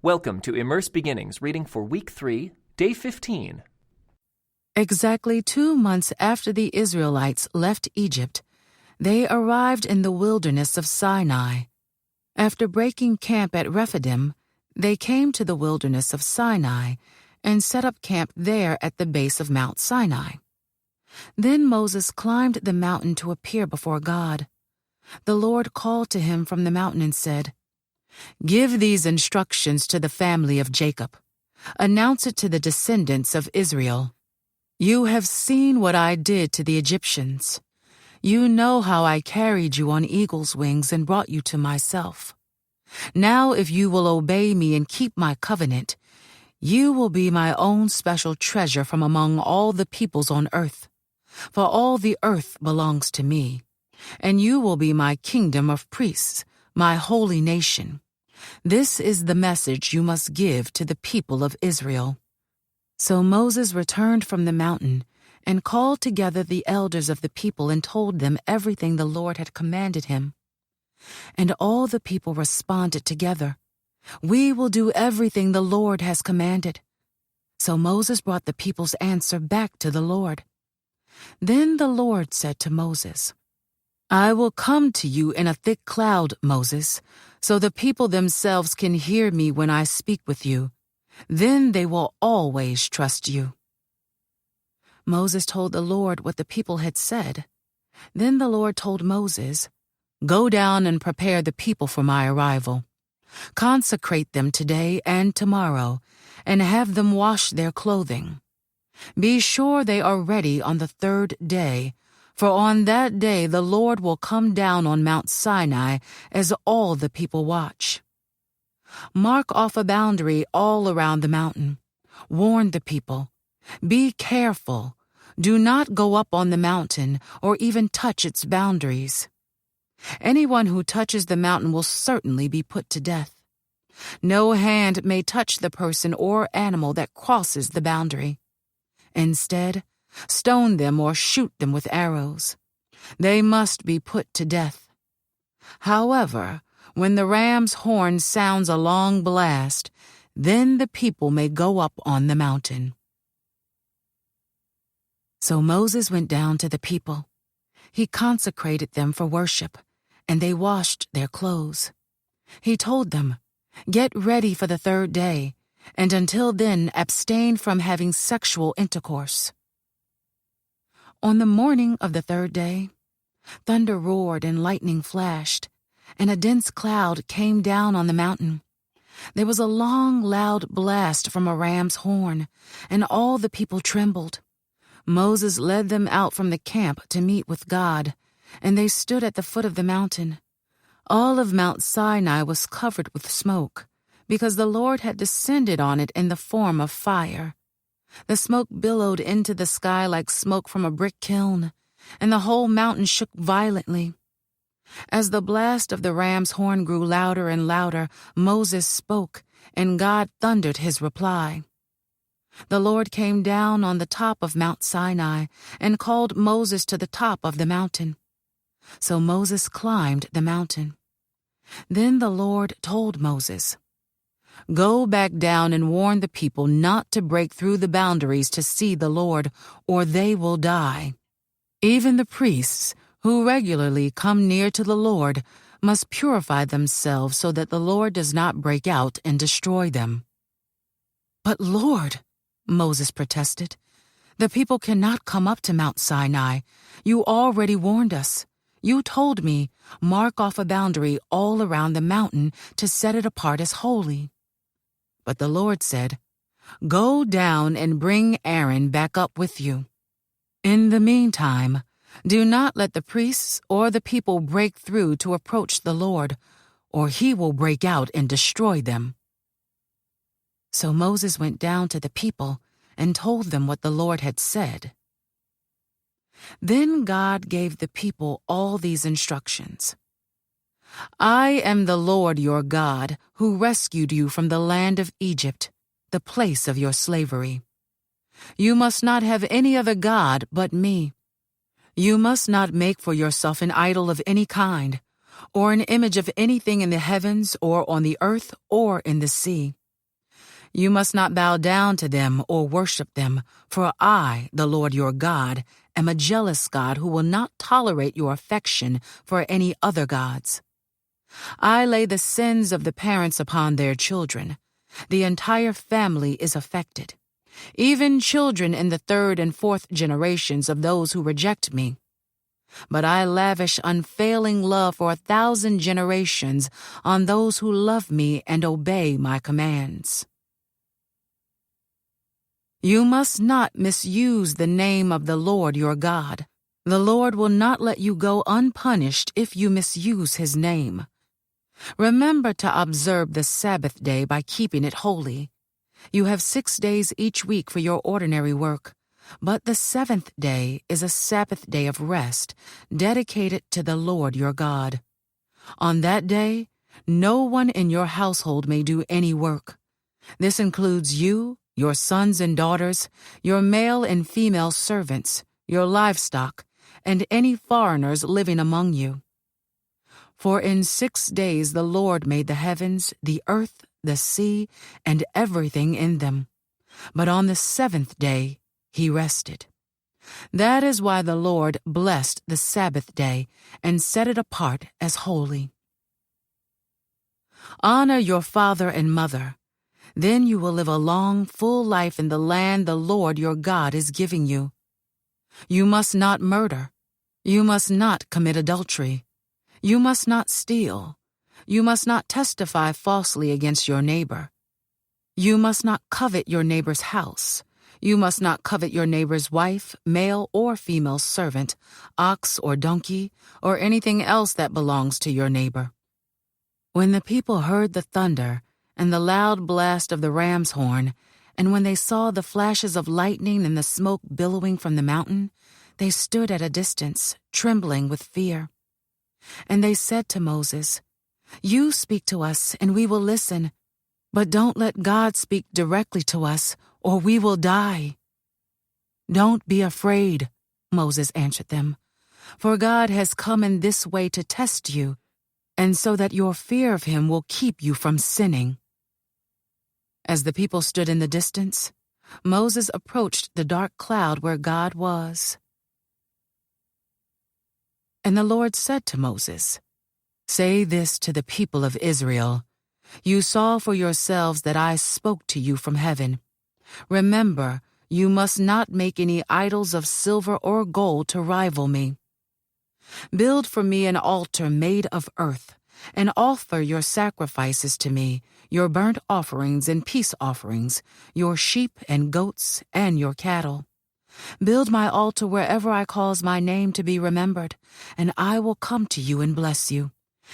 Welcome to Immerse Beginnings reading for Week 3, Day 15. Exactly 2 months after the Israelites left Egypt, they arrived in the wilderness of Sinai. After breaking camp at Rephidim, they came to the wilderness of Sinai and set up camp there at the base of Mount Sinai. Then Moses climbed the mountain to appear before God. The Lord called to him from the mountain and said, "Give these instructions to the family of Jacob. Announce it to the descendants of Israel. You have seen what I did to the Egyptians. You know how I carried you on eagle's wings and brought you to myself. Now if you will obey me and keep my covenant, you will be my own special treasure from among all the peoples on earth. For all the earth belongs to me, and you will be my kingdom of priests, my holy nation. This is the message you must give to the people of Israel." So Moses returned from the mountain and called together the elders of the people and told them everything the Lord had commanded him. And all the people responded together, "We will do everything the Lord has commanded." So Moses brought the people's answer back to the Lord. Then the Lord said to Moses, "I will come to you in a thick cloud, Moses, so the people themselves can hear me when I speak with you. Then they will always trust you." Moses told the Lord what the people had said. Then the Lord told Moses, "Go down and prepare the people for my arrival. Consecrate them today and tomorrow, and have them wash their clothing. Be sure they are ready on the 3rd day, for on that day the Lord will come down on Mount Sinai as all the people watch. Mark off a boundary all around the mountain. Warn the people. Be careful. Do not go up on the mountain or even touch its boundaries. Anyone who touches the mountain will certainly be put to death. No hand may touch the person or animal that crosses the boundary. Instead, stone them or shoot them with arrows. They must be put to death. However, when the ram's horn sounds a long blast, then the people may go up on the mountain." So Moses went down to the people. He consecrated them for worship, and they washed their clothes. He told them, "Get ready for the 3rd day, and until then abstain from having sexual intercourse." On the morning of the 3rd day, thunder roared and lightning flashed, and a dense cloud came down on the mountain. There was a long, loud blast from a ram's horn, and all the people trembled. Moses led them out from the camp to meet with God, and they stood at the foot of the mountain. All of Mount Sinai was covered with smoke, because the Lord had descended on it in the form of fire. The smoke billowed into the sky like smoke from a brick kiln, and the whole mountain shook violently. As the blast of the ram's horn grew louder and louder, Moses spoke, and God thundered his reply. The Lord came down on the top of Mount Sinai and called Moses to the top of the mountain. So Moses climbed the mountain. Then the Lord told Moses, "Go back down and warn the people not to break through the boundaries to see the Lord, or they will die. Even the priests, who regularly come near to the Lord, must purify themselves so that the Lord does not break out and destroy them." "But Lord," Moses protested, "the people cannot come up to Mount Sinai. You already warned us. You told me, mark off a boundary all around the mountain to set it apart as holy." But the Lord said, "Go down and bring Aaron back up with you. In the meantime, do not let the priests or the people break through to approach the Lord, or he will break out and destroy them." So Moses went down to the people and told them what the Lord had said. Then God gave the people all these instructions. "I am the Lord your God, who rescued you from the land of Egypt, the place of your slavery. You must not have any other god but me. You must not make for yourself an idol of any kind, or an image of anything in the heavens or on the earth or in the sea. You must not bow down to them or worship them, for I, the Lord your God, am a jealous God who will not tolerate your affection for any other gods. I lay the sins of the parents upon their children. The entire family is affected, even children in the third and fourth generations of those who reject me. But I lavish unfailing love for 1,000 generations on those who love me and obey my commands. You must not misuse the name of the Lord your God. The Lord will not let you go unpunished if you misuse his name. Remember to observe the Sabbath day by keeping it holy. You have 6 days each week for your ordinary work, but the seventh day is a Sabbath day of rest, dedicated to the Lord your God. On that day, no one in your household may do any work. This includes you, your sons and daughters, your male and female servants, your livestock, and any foreigners living among you. For in 6 days the Lord made the heavens, the earth, the sea, and everything in them. But on the seventh day he rested. That is why the Lord blessed the Sabbath day and set it apart as holy. Honor your father and mother. Then you will live a long, full life in the land the Lord your God is giving you. You must not murder. You must not commit adultery. You must not steal. You must not testify falsely against your neighbor. You must not covet your neighbor's house. You must not covet your neighbor's wife, male or female servant, ox or donkey, or anything else that belongs to your neighbor. When the people heard the thunder and the loud blast of the ram's horn, and when they saw the flashes of lightning and the smoke billowing from the mountain, they stood at a distance, trembling with fear. And they said to Moses, "You speak to us, and we will listen, but don't let God speak directly to us, or we will die." "Don't be afraid," Moses answered them, "for God has come in this way to test you, and so that your fear of him will keep you from sinning." As the people stood in the distance, Moses approached the dark cloud where God was. And the Lord said to Moses, "Say this to the people of Israel. You saw for yourselves that I spoke to you from heaven. Remember, you must not make any idols of silver or gold to rival me. Build for me an altar made of earth, and offer your sacrifices to me, your burnt offerings and peace offerings, your sheep and goats and your cattle. Build my altar wherever I cause my name to be remembered, and I will come to you and bless you.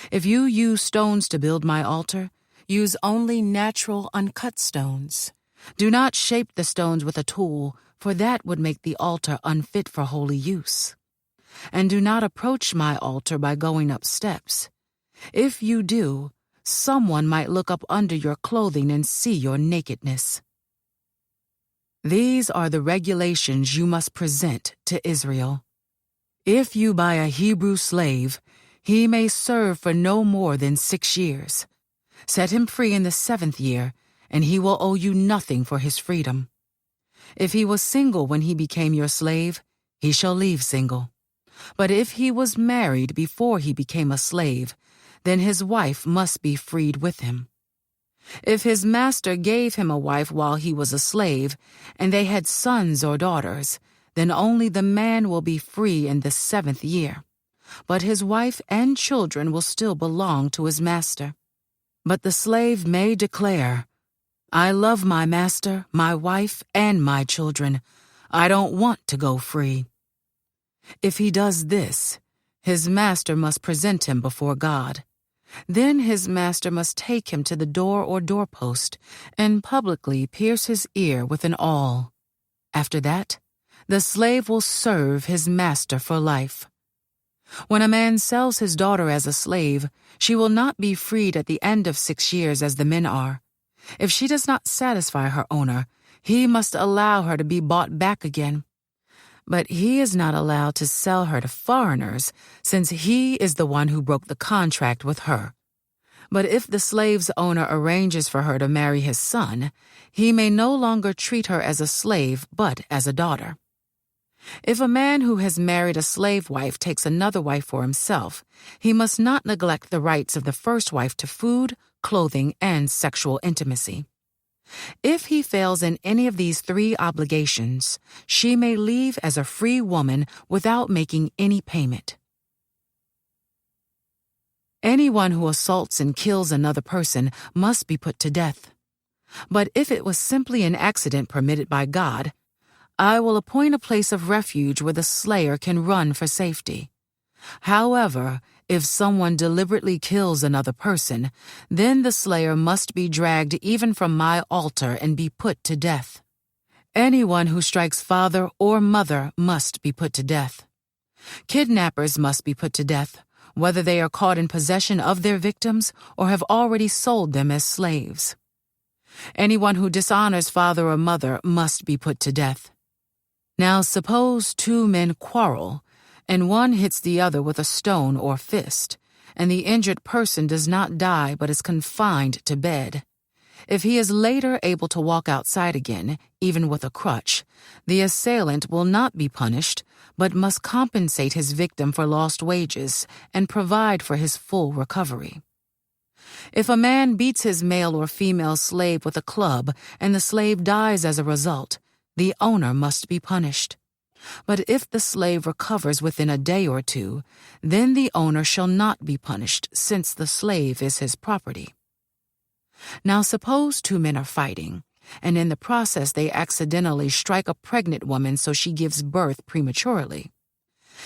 If you use stones to build my altar, use only natural uncut stones. Do not shape the stones with a tool, for that would make the altar unfit for holy use. And do not approach my altar by going up steps. If you do, someone might look up under your clothing and see your nakedness. These are the regulations you must present to Israel. If you buy a Hebrew slave, he may serve for no more than 6 years. Set him free in the 7th year, and he will owe you nothing for his freedom. If he was single when he became your slave, he shall leave single. But if he was married before he became a slave, then his wife must be freed with him. If his master gave him a wife while he was a slave, and they had sons or daughters, then only the man will be free in the 7th year. But his wife and children will still belong to his master. But the slave may declare, "I love my master, my wife, and my children. I don't want to go free." If he does this, his master must present him before God. Then his master must take him to the door or doorpost and publicly pierce his ear with an awl. After that, the slave will serve his master for life. When a man sells his daughter as a slave, she will not be freed at the end of 6 years as the men are. If she does not satisfy her owner, he must allow her to be bought back again. But he is not allowed to sell her to foreigners, since he is the one who broke the contract with her. But if the slave's owner arranges for her to marry his son, he may no longer treat her as a slave but as a daughter. If a man who has married a slave wife takes another wife for himself, he must not neglect the rights of the first wife to food, clothing, and sexual intimacy. If he fails in any of these three obligations, she may leave as a free woman without making any payment. Anyone who assaults and kills another person must be put to death. But if it was simply an accident permitted by God, I will appoint a place of refuge where the slayer can run for safety. However, if someone deliberately kills another person, then the slayer must be dragged even from my altar and be put to death. Anyone who strikes father or mother must be put to death. Kidnappers must be put to death, whether they are caught in possession of their victims or have already sold them as slaves. Anyone who dishonors father or mother must be put to death. Now suppose two men quarrel, and one hits the other with a stone or fist, and the injured person does not die but is confined to bed. If he is later able to walk outside again, even with a crutch, the assailant will not be punished, but must compensate his victim for lost wages and provide for his full recovery. If a man beats his male or female slave with a club and the slave dies as a result, the owner must be punished. But if the slave recovers within a day or two, then the owner shall not be punished, since the slave is his property. Now suppose two men are fighting, and in the process they accidentally strike a pregnant woman so she gives birth prematurely.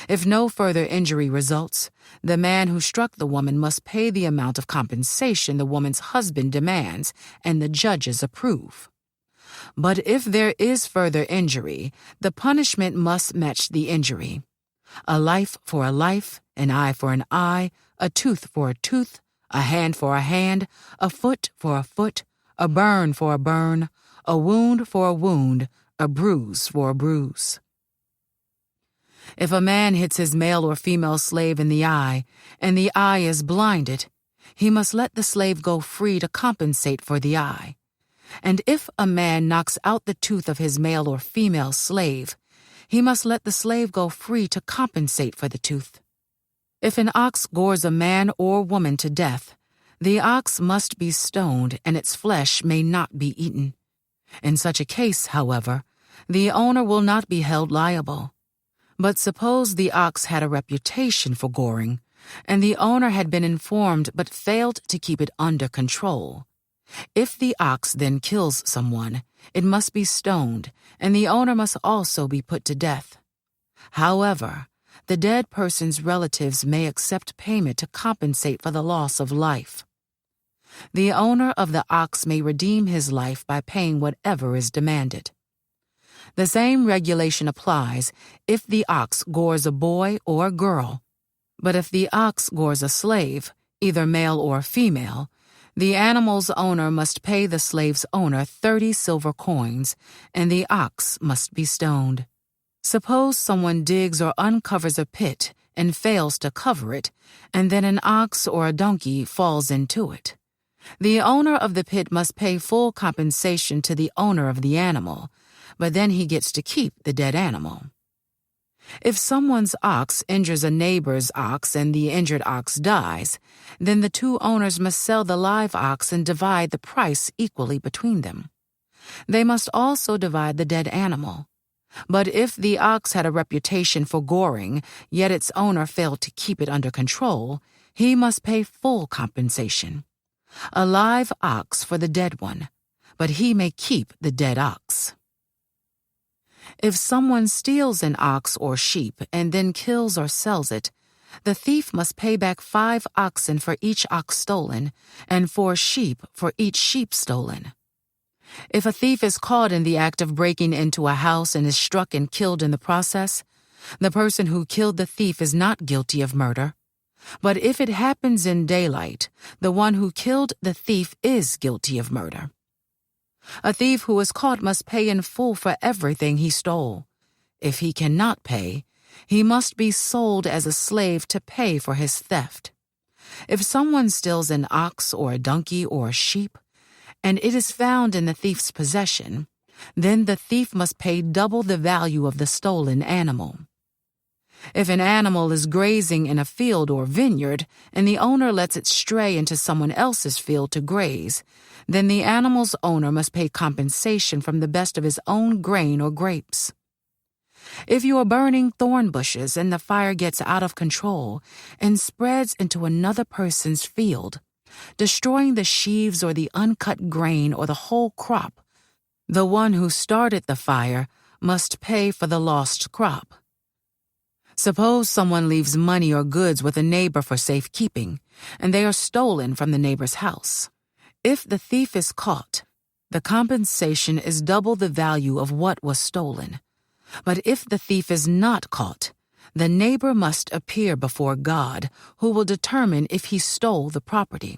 If no further injury results, the man who struck the woman must pay the amount of compensation the woman's husband demands and the judges approve. But if there is further injury, the punishment must match the injury. A life for a life, an eye for an eye, a tooth for a tooth, a hand for a hand, a foot for a foot, a burn for a burn, a wound for a wound, a bruise for a bruise. If a man hits his male or female slave in the eye, and the eye is blinded, he must let the slave go free to compensate for the eye. And if a man knocks out the tooth of his male or female slave, he must let the slave go free to compensate for the tooth. If an ox gores a man or woman to death, the ox must be stoned and its flesh may not be eaten. In such a case, however, the owner will not be held liable. But suppose the ox had a reputation for goring, and the owner had been informed but failed to keep it under control. If the ox then kills someone, it must be stoned, and the owner must also be put to death. However, the dead person's relatives may accept payment to compensate for the loss of life. The owner of the ox may redeem his life by paying whatever is demanded. The same regulation applies if the ox gores a boy or a girl. But if the ox gores a slave, either male or female, the animal's owner must pay the slave's owner 30 silver coins, and the ox must be stoned. Suppose someone digs or uncovers a pit and fails to cover it, and then an ox or a donkey falls into it. The owner of the pit must pay full compensation to the owner of the animal, but then he gets to keep the dead animal. If someone's ox injures a neighbor's ox and the injured ox dies, then the two owners must sell the live ox and divide the price equally between them. They must also divide the dead animal. But if the ox had a reputation for goring, yet its owner failed to keep it under control, he must pay full compensation. A live ox for the dead one, but he may keep the dead ox. If someone steals an ox or sheep and then kills or sells it, the thief must pay back 5 oxen for each ox stolen, and 4 sheep for each sheep stolen. If a thief is caught in the act of breaking into a house and is struck and killed in the process, the person who killed the thief is not guilty of murder. But if it happens in daylight, the one who killed the thief is guilty of murder. A thief who is caught must pay in full for everything he stole. If he cannot pay, he must be sold as a slave to pay for his theft. If someone steals an ox or a donkey or a sheep, and it is found in the thief's possession, then the thief must pay double the value of the stolen animal. If an animal is grazing in a field or vineyard, and the owner lets it stray into someone else's field to graze, then the animal's owner must pay compensation from the best of his own grain or grapes. If you are burning thorn bushes and the fire gets out of control and spreads into another person's field, destroying the sheaves or the uncut grain or the whole crop, the one who started the fire must pay for the lost crop. Suppose someone leaves money or goods with a neighbor for safekeeping, and they are stolen from the neighbor's house. If the thief is caught, the compensation is double the value of what was stolen. But if the thief is not caught, the neighbor must appear before God, who will determine if he stole the property.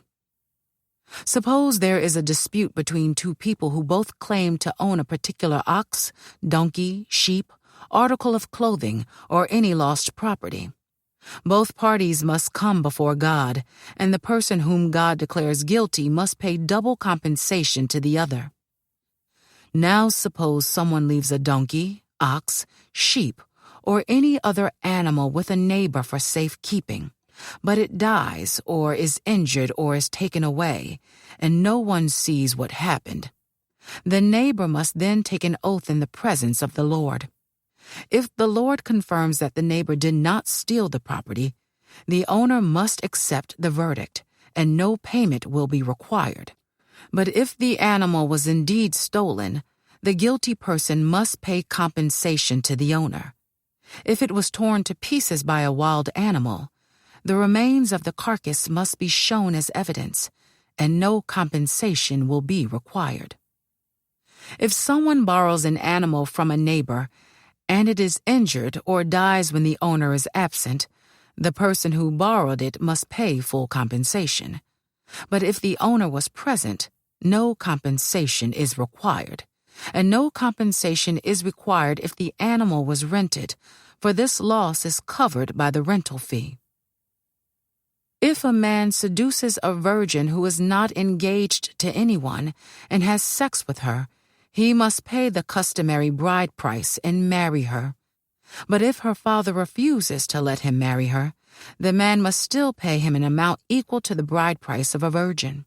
Suppose there is a dispute between two people who both claim to own a particular ox, donkey, sheep, article of clothing, or any lost property. Both parties must come before God, and the person whom God declares guilty must pay double compensation to the other. Now suppose someone leaves a donkey, ox, sheep, or any other animal with a neighbor for safekeeping, but it dies or is injured or is taken away, and no one sees what happened. The neighbor must then take an oath in the presence of the Lord. If the Lord confirms that the neighbor did not steal the property, the owner must accept the verdict, and no payment will be required. But if the animal was indeed stolen, the guilty person must pay compensation to the owner. If it was torn to pieces by a wild animal, the remains of the carcass must be shown as evidence, and no compensation will be required. If someone borrows an animal from a neighbor, and it is injured or dies when the owner is absent, the person who borrowed it must pay full compensation. But if the owner was present, no compensation is required, and no compensation is required if the animal was rented, for this loss is covered by the rental fee. If a man seduces a virgin who is not engaged to anyone and has sex with her, he must pay the customary bride price and marry her. But if her father refuses to let him marry her, the man must still pay him an amount equal to the bride price of a virgin.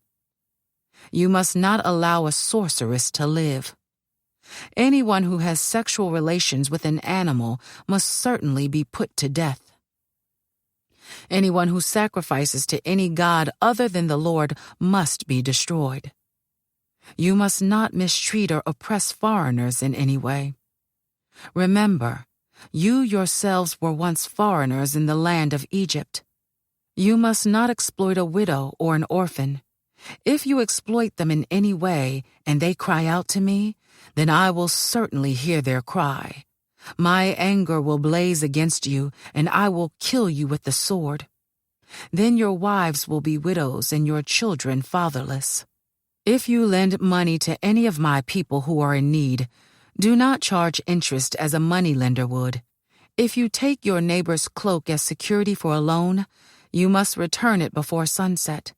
You must not allow a sorceress to live. Anyone who has sexual relations with an animal must certainly be put to death. Anyone who sacrifices to any god other than the Lord must be destroyed. You must not mistreat or oppress foreigners in any way. Remember, you yourselves were once foreigners in the land of Egypt. You must not exploit a widow or an orphan. If you exploit them in any way and they cry out to me, then I will certainly hear their cry. My anger will blaze against you, and I will kill you with the sword. Then your wives will be widows and your children fatherless. If you lend money to any of my people who are in need, do not charge interest as a moneylender would. If you take your neighbor's cloak as security for a loan, you must return it before sunset.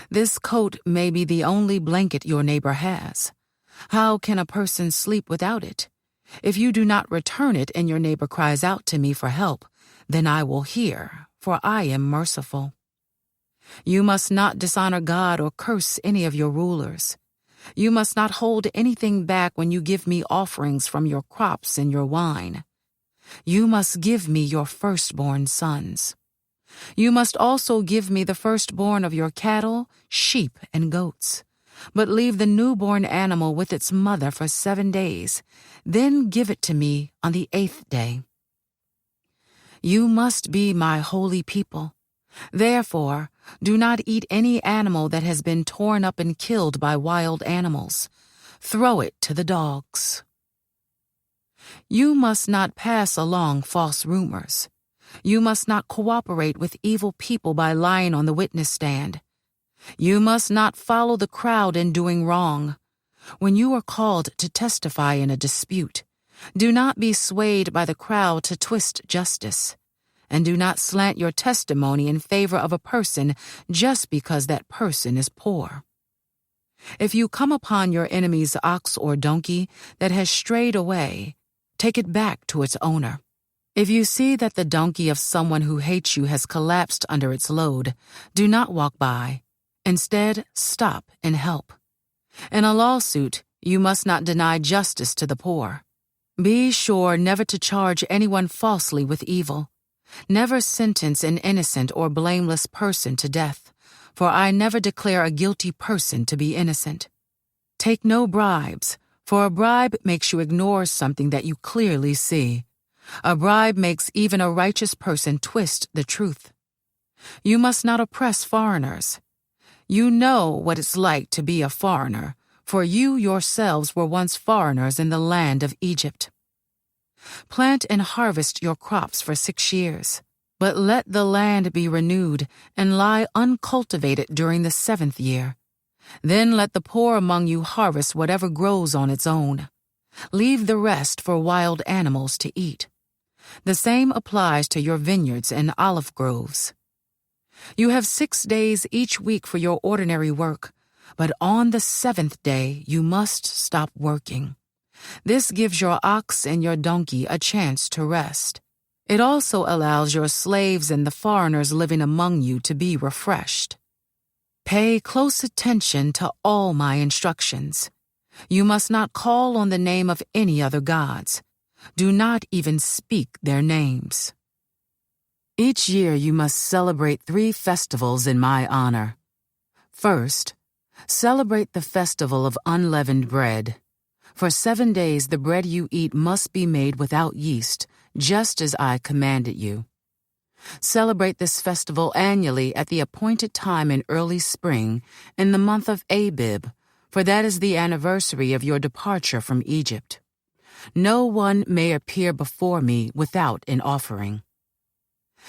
This coat may be the only blanket your neighbor has. How can a person sleep without it? If you do not return it and your neighbor cries out to me for help, then I will hear, for I am merciful. You must not dishonor God or curse any of your rulers. You must not hold anything back when you give me offerings from your crops and your wine. You must give me your firstborn sons. You must also give me the firstborn of your cattle, sheep, and goats. But leave the newborn animal with its mother for 7 days, then give it to me on the 8th day. You must be my holy people. Therefore, do not eat any animal that has been torn up and killed by wild animals. Throw it to the dogs. You must not pass along false rumors. You must not cooperate with evil people by lying on the witness stand. You must not follow the crowd in doing wrong. When you are called to testify in a dispute, do not be swayed by the crowd to twist justice. and do not slant your testimony in favor of a person just because that person is poor. If you come upon your enemy's ox or donkey that has strayed away, take it back to its owner. If you see that the donkey of someone who hates you has collapsed under its load, do not walk by. Instead, stop and help. In a lawsuit, you must not deny justice to the poor. Be sure never to charge anyone falsely with evil. Never sentence an innocent or blameless person to death, for I never declare a guilty person to be innocent. Take no bribes, for a bribe makes you ignore something that you clearly see. A bribe makes even a righteous person twist the truth. You must not oppress foreigners. You know what it's like to be a foreigner, for you yourselves were once foreigners in the land of Egypt. Plant and harvest your crops for 6 years, but let the land be renewed and lie uncultivated during the 7th year. Then let the poor among you harvest whatever grows on its own. Leave the rest for wild animals to eat. The same applies to your vineyards and olive groves. You have 6 days each week for your ordinary work, but on the 7th day you must stop working. This gives your ox and your donkey a chance to rest. It also allows your slaves and the foreigners living among you to be refreshed. Pay close attention to all my instructions. You must not call on the name of any other gods. Do not even speak their names. Each year you must celebrate 3 festivals in my honor. First, celebrate the festival of unleavened bread. For 7 days the bread you eat must be made without yeast, just as I commanded you. Celebrate this festival annually at the appointed time in early spring, in the month of Abib, for that is the anniversary of your departure from Egypt. No one may appear before me without an offering.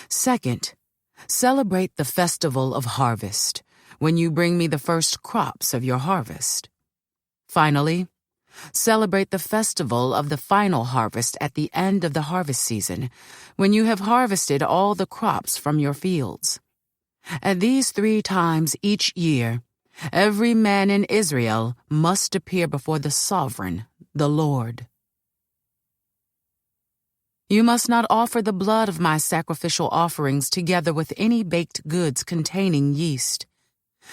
Second, celebrate the festival of harvest, when you bring me the first crops of your harvest. Finally, celebrate the festival of the final harvest at the end of the harvest season, when you have harvested all the crops from your fields. At these 3 times each year, every man in Israel must appear before the sovereign, the Lord. You must not offer the blood of my sacrificial offerings together with any baked goods containing yeast.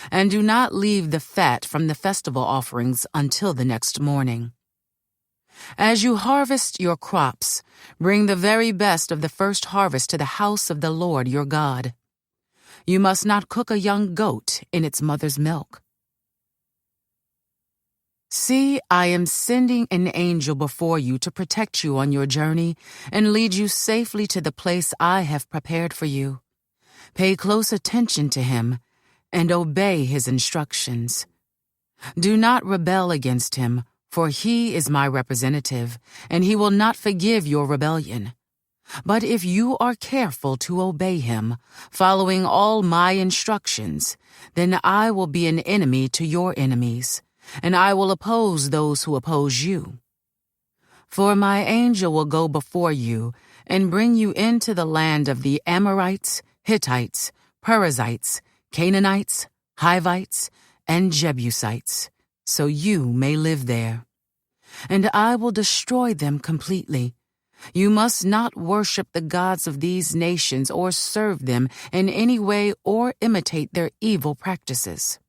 And do not leave the fat from the festival offerings until the next morning. As you harvest your crops, bring the very best of the first harvest to the house of the Lord your God. You must not cook a young goat in its mother's milk. See, I am sending an angel before you to protect you on your journey and lead you safely to the place I have prepared for you. Pay close attention to him and obey his instructions. Do not rebel against him, for he is my representative, and he will not forgive your rebellion. But if you are careful to obey him, following all my instructions, then I will be an enemy to your enemies, and I will oppose those who oppose you. For my angel will go before you and bring you into the land of the Amorites, Hittites, Perizzites, Canaanites, Hivites, and Jebusites, so you may live there. And I will destroy them completely. You must not worship the gods of these nations or serve them in any way or imitate their evil practices.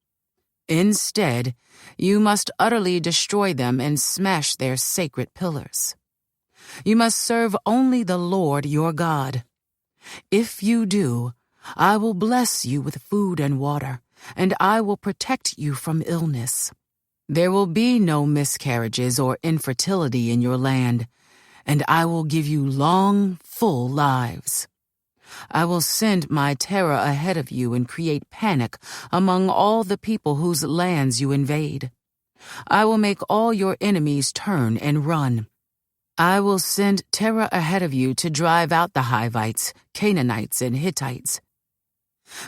Instead, you must utterly destroy them and smash their sacred pillars. You must serve only the Lord your God. If you do, I will bless you with food and water, and I will protect you from illness. There will be no miscarriages or infertility in your land, and I will give you long, full lives. I will send my terror ahead of you and create panic among all the people whose lands you invade. I will make all your enemies turn and run. I will send terror ahead of you to drive out the Hivites, Canaanites, and Hittites.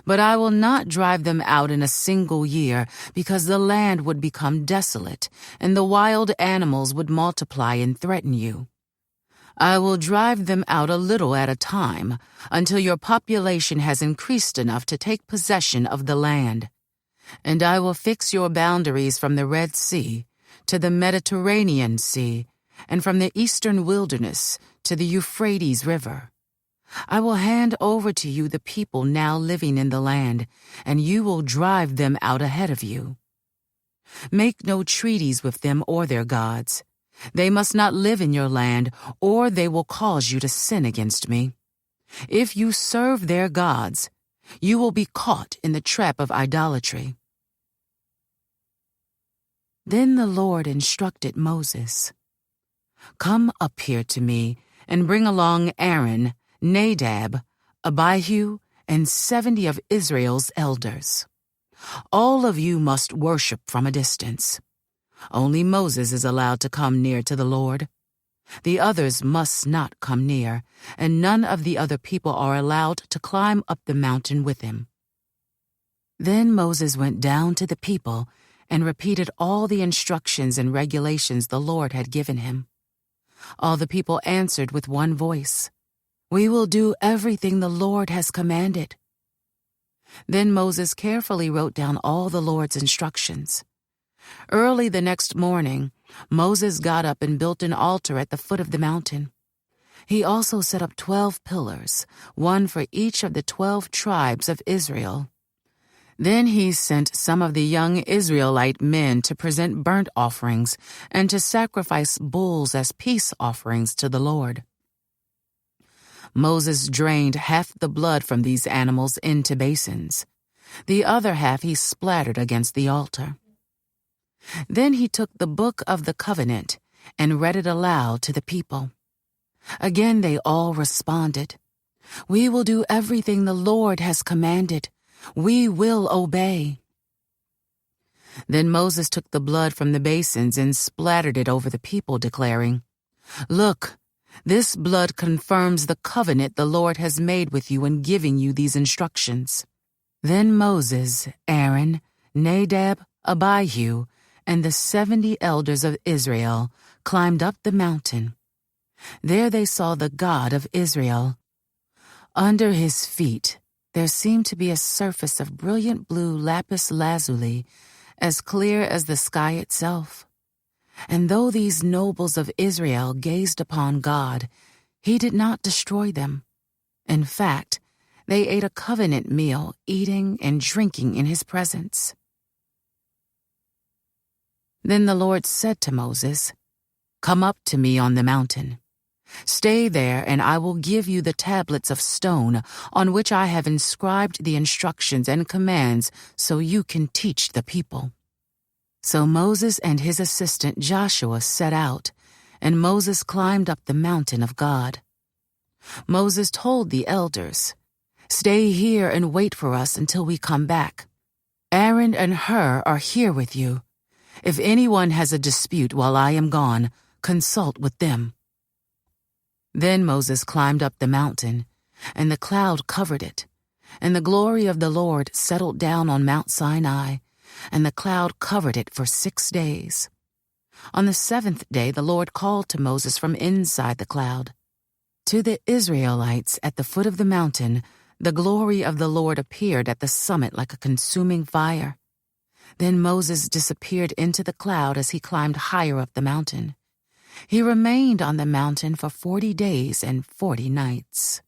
But I will not drive them out in a single year, because the land would become desolate, and the wild animals would multiply and threaten you. I will drive them out a little at a time, until your population has increased enough to take possession of the land. And I will fix your boundaries from the Red Sea to the Mediterranean Sea, and from the eastern wilderness to the Euphrates River. I will hand over to you the people now living in the land, and you will drive them out ahead of you. Make no treaties with them or their gods. They must not live in your land, or they will cause you to sin against me. If you serve their gods, you will be caught in the trap of idolatry. Then the Lord instructed Moses, "Come up here to me, and bring along Aaron, Nadab, Abihu, and 70 of Israel's elders. All of you must worship from a distance. Only Moses is allowed to come near to the Lord. The others must not come near, and none of the other people are allowed to climb up the mountain with him." Then Moses went down to the people and repeated all the instructions and regulations the Lord had given him. All the people answered with one voice, "We will do everything the Lord has commanded." Then Moses carefully wrote down all the Lord's instructions. Early the next morning, Moses got up and built an altar at the foot of the mountain. He also set up 12 pillars, one for each of the 12 tribes of Israel. Then he sent some of the young Israelite men to present burnt offerings and to sacrifice bulls as peace offerings to the Lord. Moses drained half the blood from these animals into basins. The other half he splattered against the altar. Then he took the book of the covenant and read it aloud to the people. Again they all responded, "We will do everything the Lord has commanded. We will obey." Then Moses took the blood from the basins and splattered it over the people, declaring, "Look, this blood confirms the covenant the Lord has made with you in giving you these instructions." Then Moses, Aaron, Nadab, Abihu, and the 70 elders of Israel climbed up the mountain. There they saw the God of Israel. Under his feet there seemed to be a surface of brilliant blue lapis lazuli, as clear as the sky itself. And though these nobles of Israel gazed upon God, he did not destroy them. In fact, they ate a covenant meal, eating and drinking in his presence. Then the Lord said to Moses, "Come up to me on the mountain. Stay there, and I will give you the tablets of stone on which I have inscribed the instructions and commands so you can teach the people." So Moses and his assistant Joshua set out, and Moses climbed up the mountain of God. Moses told the elders, "Stay here and wait for us until we come back. Aaron and Hur are here with you. If anyone has a dispute while I am gone, consult with them." Then Moses climbed up the mountain, and the cloud covered it, and the glory of the Lord settled down on Mount Sinai, and the cloud covered it for 6 days. On the 7th day the Lord called to Moses from inside the cloud. To the Israelites at the foot of the mountain, the glory of the Lord appeared at the summit like a consuming fire. Then Moses disappeared into the cloud as he climbed higher up the mountain. He remained on the mountain for 40 days and 40 nights.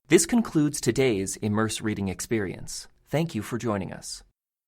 This concludes today's Immerse reading experience. Thank you for joining us.